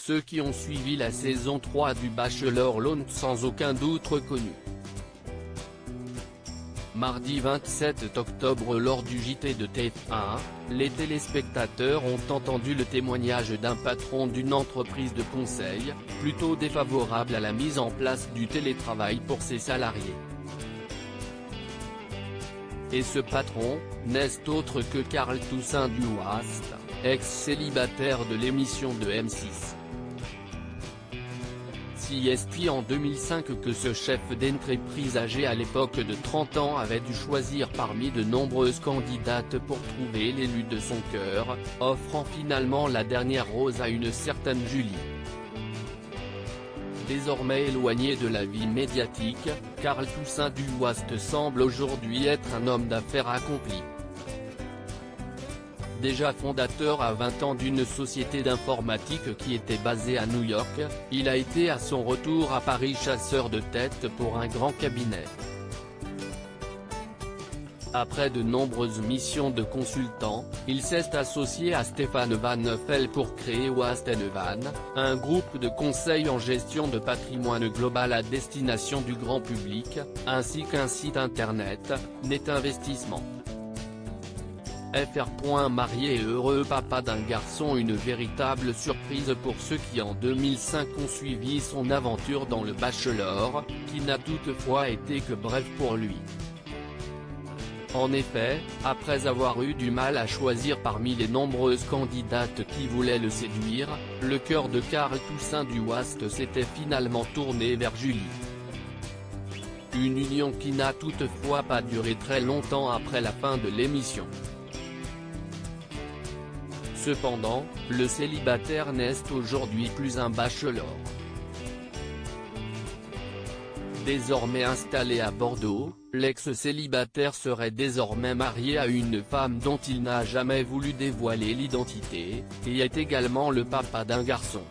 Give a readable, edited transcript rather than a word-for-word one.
ceux qui ont suivi la saison 3 du Bachelor l'ont sans aucun doute reconnu. Mardi 27 octobre lors du JT de TF1, les téléspectateurs ont entendu le témoignage d'un patron d'une entreprise de conseil, plutôt défavorable à la mise en place du télétravail pour ses salariés. Et ce patron, n'est autre que Carl Toussaint Duwast, ex-célibataire de l'émission de M6. Si est en 2005 que ce chef d'entreprise âgé à l'époque de 30 ans avait dû choisir parmi de nombreuses candidates pour trouver l'élu de son cœur, offrant finalement la dernière rose à une certaine Julie. Désormais éloigné de la vie médiatique, Carl Toussaint Duwast semble aujourd'hui être un homme d'affaires accompli. Déjà fondateur à 20 ans d'une société d'informatique qui était basée à New York, il a été à son retour à Paris chasseur de tête pour un grand cabinet. Après de nombreuses missions de consultant, il s'est associé à Stéphane Van Neufel pour créer Wast & Van, un groupe de conseil en gestion de patrimoine global à destination du grand public, ainsi qu'un site internet, Net Investissement. Marié et heureux papa d'un garçon, une véritable surprise pour ceux qui en 2005 ont suivi son aventure dans le Bachelor, qui n'a toutefois été que brève pour lui. En effet, après avoir eu du mal à choisir parmi les nombreuses candidates qui voulaient le séduire, le cœur de Carl Toussaint Duwast s'était finalement tourné vers Julie. Une union qui n'a toutefois pas duré très longtemps après la fin de l'émission. Cependant, le célibataire n'est aujourd'hui plus un bachelor. Désormais installé à Bordeaux, l'ex-célibataire serait désormais marié à une femme dont il n'a jamais voulu dévoiler l'identité, et est également le papa d'un garçon.